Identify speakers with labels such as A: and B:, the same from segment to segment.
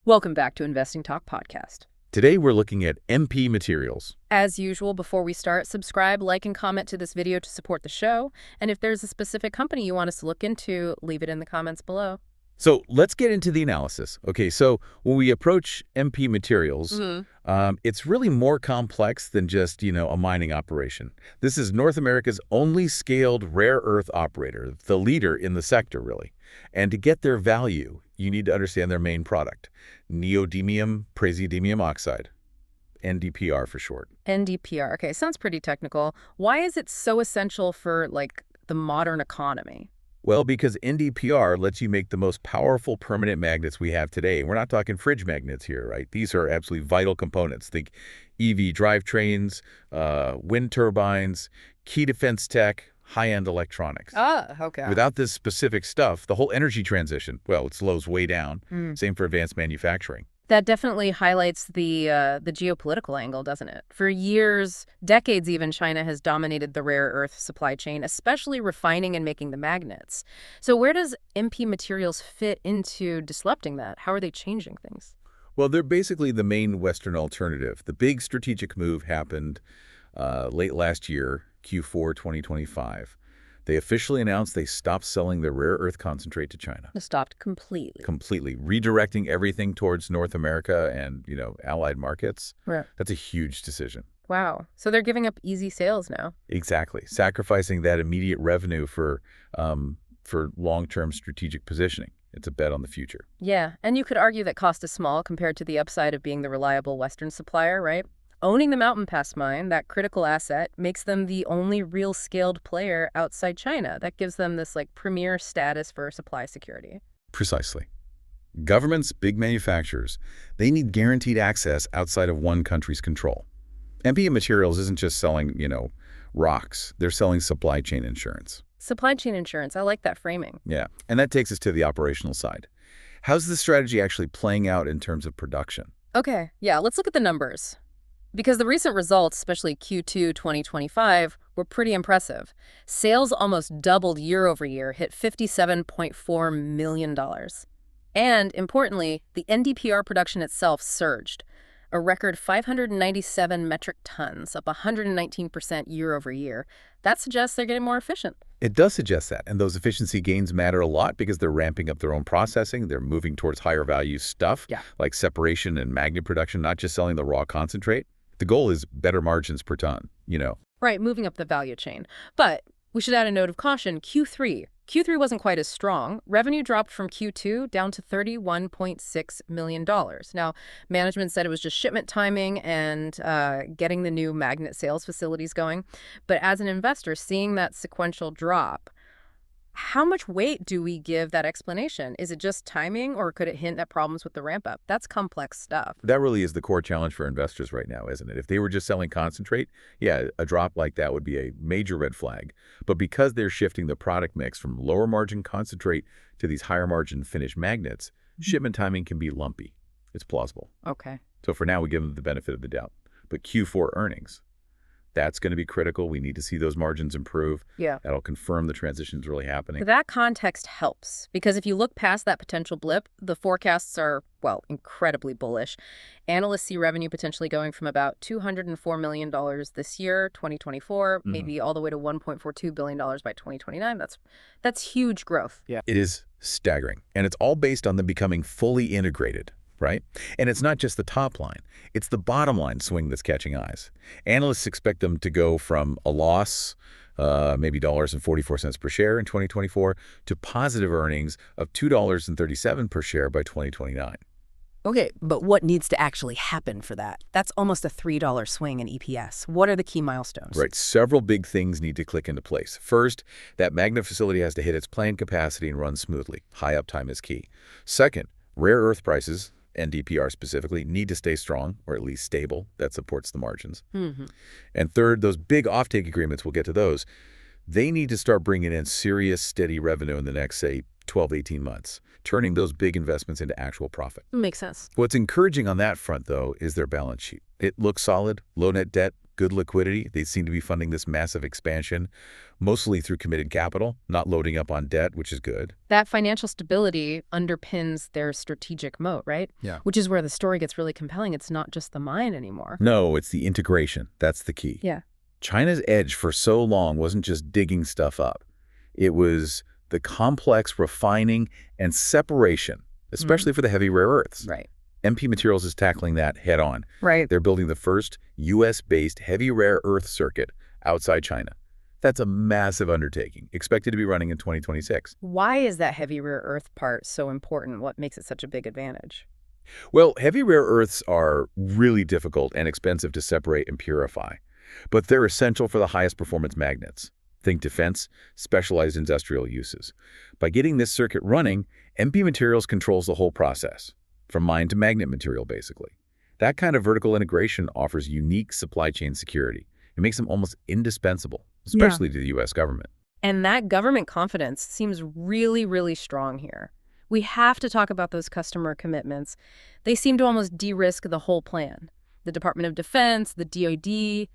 A: Welcome back to Investing Talk Podcast.
B: Today we're looking at MP Materials.
A: As usual, before we start, subscribe, like, and comment to this video to support the show. And if there's a specific company you want us to look into, leave it in the comments below.
B: So let's get into the analysis. Okay, so when we approach MP Materials, it's really more complex than just, a mining operation. This is North America's only scaled rare earth operator, the leader in the sector, really. And to get their value, you need to understand their main product, neodymium praseodymium oxide, NdPr for short.
A: NdPr. Okay, sounds pretty technical. Why is it so essential for, the modern economy?
B: Well, because NdPr lets you make the most powerful permanent magnets we have today. We're not talking fridge magnets here, right? These are absolutely vital components. Think EV drivetrains, wind turbines, key defense tech, high-end electronics.
A: Okay.
B: Without this specific stuff, the whole energy transition, well, it slows way down. Same for advanced manufacturing.
A: That definitely highlights the geopolitical angle, doesn't it? For years, decades even, China has dominated the rare earth supply chain, especially refining and making the magnets. So where does MP Materials fit into disrupting that? How are they changing things?
B: Well, they're basically the main Western alternative. The big strategic move happened late last year, Q4 2025. They officially announced they stopped selling their rare earth concentrate to China.
A: It stopped completely.
B: Completely. Redirecting everything towards North America and, allied markets.
A: Right.
B: That's a huge decision.
A: Wow. So they're giving up easy sales now.
B: Exactly. Sacrificing that immediate revenue for long-term strategic positioning. It's a bet on the future.
A: Yeah. And you could argue that cost is small compared to the upside of being the reliable Western supplier, right? Owning the Mountain Pass mine, that critical asset, makes them the only real scaled player outside China. That gives them this premier status for supply security.
B: Precisely. Governments, big manufacturers, they need guaranteed access outside of one country's control. MP Materials isn't just selling, rocks. They're selling supply chain insurance.
A: Supply chain insurance. I like that framing.
B: Yeah. And that takes us to the operational side. How's this strategy actually playing out in terms of production?
A: Okay. Yeah, let's look at the numbers. Because the recent results, especially Q2 2025, were pretty impressive. Sales almost doubled year over year, hit $57.4 million. And importantly, the NdPr production itself surged. A record 597 metric tons, up 119% year over year. That suggests they're getting more efficient.
B: It does suggest that, and those efficiency gains matter a lot because they're ramping up their own processing. They're moving towards higher value stuff, like separation and magnet production, not just selling the raw concentrate. The goal is better margins per ton,
A: Right, moving up the value chain. But we should add a note of caution. Q3 wasn't quite as strong. Revenue dropped from Q2 down to $31.6 million. Now, management said it was just shipment timing and getting the new magnet sales facilities going. But as an investor, seeing that sequential drop, how much weight do we give that explanation? Is it just timing, or could it hint at problems with the ramp up? That's complex stuff.
B: That really is the core challenge for investors right now, isn't it? If they were just selling concentrate, a drop like that would be a major red flag. But because they're shifting the product mix from lower margin concentrate to these higher margin finished magnets, shipment timing can be lumpy. It's plausible.
A: Okay.
B: So for now, we give them the benefit of the doubt. But Q4 earnings, that's going to be critical. We need to see those margins improve.
A: Yeah.
B: That'll confirm the transition is really happening.
A: That context helps, because if you look past that potential blip, the forecasts are, incredibly bullish. Analysts see revenue potentially going from about $204 million this year, 2024, maybe all the way to $1.42 billion by 2029. That's huge growth.
B: Yeah. It is staggering. And it's all based on them becoming fully integrated. Right? And it's not just the top line. It's the bottom line swing that's catching eyes. Analysts expect them to go from a loss, maybe $1.44 per share in 2024, to positive earnings of $2.37 per share by 2029.
A: Okay, but what needs to actually happen for that? That's almost a $3 swing in EPS. What are the key milestones?
B: Right. Several big things need to click into place. First, that magnet facility has to hit its planned capacity and run smoothly. High uptime is key. Second, rare earth prices, NdPr specifically, need to stay strong, or at least stable. That supports the margins. And third, those big offtake agreements, we'll get to those, they need to start bringing in serious, steady revenue in the next, say, 12, 18 months, turning those big investments into actual profit.
A: Makes sense.
B: What's encouraging on that front, though, is their balance sheet. It looks solid, low net debt, good liquidity. They seem to be funding this massive expansion, mostly through committed capital, not loading up on debt, which is good.
A: That financial stability underpins their strategic moat, right?
B: Yeah.
A: Which is where the story gets really compelling. It's not just the mine anymore.
B: No, it's the integration. That's the key.
A: Yeah.
B: China's edge for so long wasn't just digging stuff up. It was the complex refining and separation, especially for the heavy rare earths.
A: Right.
B: MP Materials is tackling that head on.
A: Right.
B: They're building the first U.S.-based heavy rare earth circuit outside China. That's a massive undertaking, expected to be running in 2026.
A: Why is that heavy rare earth part so important? What makes it such a big advantage?
B: Well, heavy rare earths are really difficult and expensive to separate and purify, but they're essential for the highest performance magnets. Think defense, specialized industrial uses. By getting this circuit running, MP Materials controls the whole process, from mine to magnet material, basically. That kind of vertical integration offers unique supply chain security. It makes them almost indispensable, especially to the U.S. government.
A: And that government confidence seems really, really strong here. We have to talk about those customer commitments. They seem to almost de-risk the whole plan. The Department of Defense, the DoD,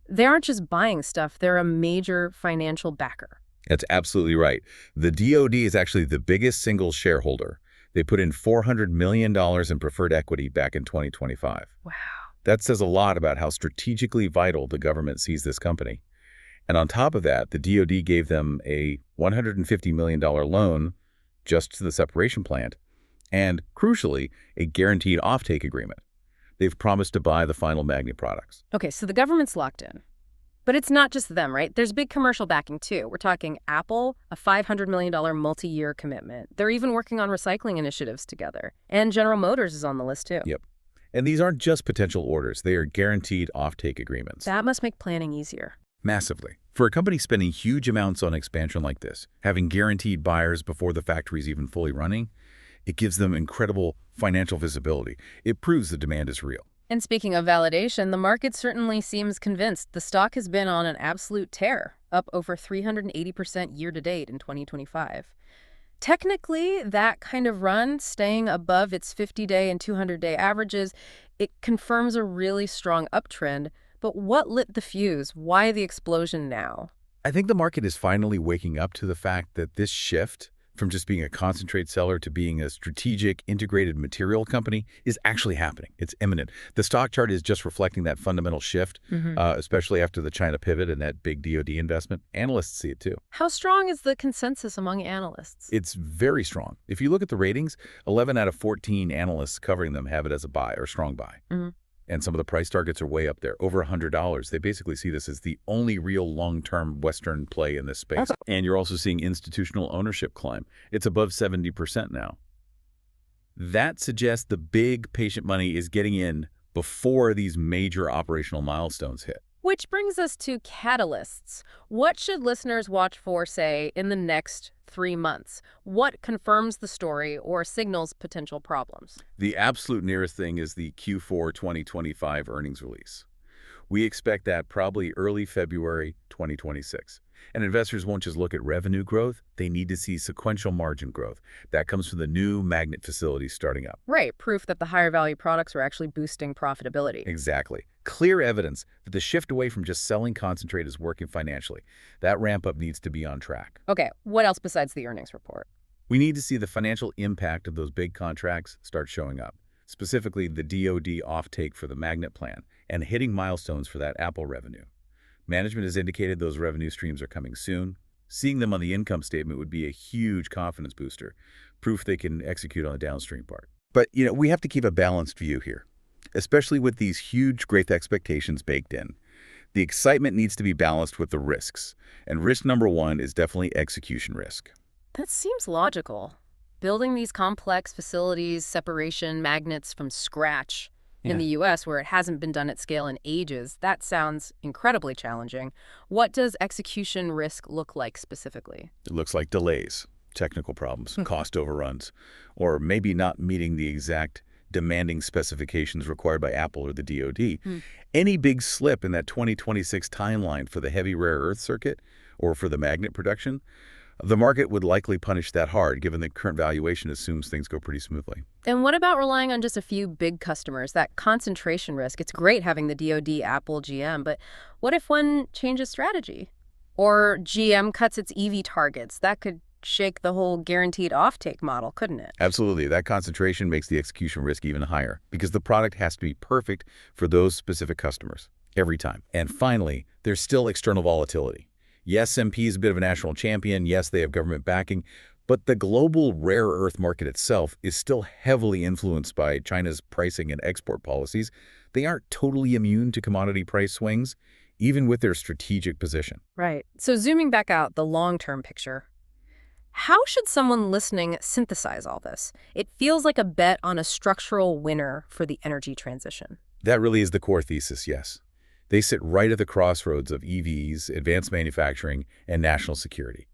A: they aren't just buying stuff. They're a major financial backer.
B: That's absolutely right. The DoD is actually the biggest single shareholder. They put in $400 million in preferred equity back in 2025.
A: Wow.
B: That says a lot about how strategically vital the government sees this company. And on top of that, the DoD gave them a $150 million loan just to the separation plant, and, crucially, a guaranteed offtake agreement. They've promised to buy the final magnet products.
A: Okay, so the government's locked in. But it's not just them, right? There's big commercial backing, too. We're talking Apple, a $500 million multi-year commitment. They're even working on recycling initiatives together. And General Motors is on the list, too.
B: Yep. And these aren't just potential orders. They are guaranteed offtake agreements.
A: That must make planning easier.
B: Massively. For a company spending huge amounts on expansion like this, having guaranteed buyers before the factory is even fully running, it gives them incredible financial visibility. It proves the demand is real.
A: And speaking of validation, the market certainly seems convinced. The stock has been on an absolute tear, up over 380% year-to-date in 2025. Technically, that kind of run, staying above its 50-day and 200-day averages, it confirms a really strong uptrend. But what lit the fuse? Why the explosion now?
B: I think the market is finally waking up to the fact that this shift from just being a concentrate seller to being a strategic integrated material company is actually happening. It's imminent. The stock chart is just reflecting that fundamental shift, especially after the China pivot and that big DoD investment. Analysts see it too.
A: How strong is the consensus among analysts?
B: It's very strong. If you look at the ratings, 11 out of 14 analysts covering them have it as a buy or strong buy. And some of the price targets are way up there, over $100. They basically see this as the only real long-term Western play in this space. And you're also seeing institutional ownership climb. It's above 70% now. That suggests the big patient money is getting in before these major operational milestones hit.
A: Which brings us to catalysts. What should listeners watch for, say, in the next 3 months? What confirms the story or signals potential problems?
B: The absolute nearest thing is the Q4 2025 earnings release. We expect that probably early February 2026. And investors won't just look at revenue growth, they need to see sequential margin growth. That comes from the new magnet facilities starting up.
A: Right, proof that the higher value products are actually boosting profitability.
B: Exactly. Clear evidence that the shift away from just selling concentrate is working financially. That ramp up needs to be on track.
A: Okay, what else besides the earnings report?
B: We need to see the financial impact of those big contracts start showing up, specifically the DoD offtake for the magnet plan and hitting milestones for that Apple revenue. Management has indicated those revenue streams are coming soon. Seeing them on the income statement would be a huge confidence booster, proof they can execute on the downstream part. But, we have to keep a balanced view here, especially with these huge growth expectations baked in. The excitement needs to be balanced with the risks, and risk number one is definitely execution risk.
A: That seems logical. Building these complex facilities, separation magnets from scratch in the U.S., where it hasn't been done at scale in ages, that sounds incredibly challenging. What does execution risk look like specifically?
B: It looks like delays, technical problems, cost overruns, or maybe not meeting the exact demanding specifications required by Apple or the DoD. Any big slip in that 2026 timeline for the heavy rare earth circuit or for the magnet production The market would likely punish that hard, given the current valuation assumes things go pretty smoothly.
A: And what about relying on just a few big customers, that concentration risk? It's great having the DoD, Apple, GM, but what if one changes strategy? Or GM cuts its EV targets? That could shake the whole guaranteed offtake model, couldn't it?
B: Absolutely. That concentration makes the execution risk even higher because the product has to be perfect for those specific customers every time. And finally, there's still external volatility. Yes, MP is a bit of a national champion. Yes, they have government backing. But the global rare earth market itself is still heavily influenced by China's pricing and export policies. They aren't totally immune to commodity price swings, even with their strategic position.
A: Right. So zooming back out, the long-term picture. How should someone listening synthesize all this? It feels like a bet on a structural winner for the energy transition.
B: That really is the core thesis, yes. They sit right at the crossroads of EVs, advanced manufacturing, and national security.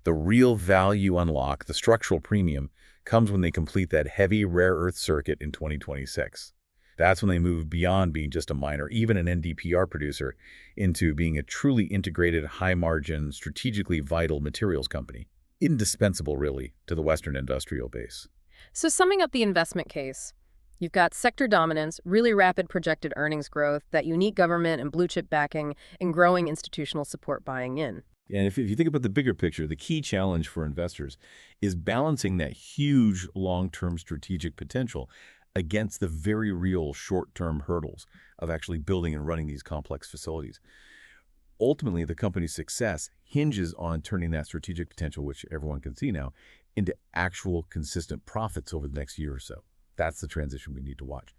B: The real value unlock, the structural premium, comes when they complete that heavy rare earth circuit in 2026. That's when they move beyond being just a miner, even an NdPr producer, into being a truly integrated, high-margin, strategically vital materials company. Indispensable, really, to the Western industrial base.
A: So summing up the investment case, you've got sector dominance, really rapid projected earnings growth, that unique government and blue chip backing, and growing institutional support buying in.
C: And if you think about the bigger picture, the key challenge for investors is balancing that huge long-term strategic potential against the very real short-term hurdles of actually building and running these complex facilities. Ultimately, the company's success hinges on turning that strategic potential, which everyone can see now, into actual consistent profits over the next year or so. That's the transition we need to watch.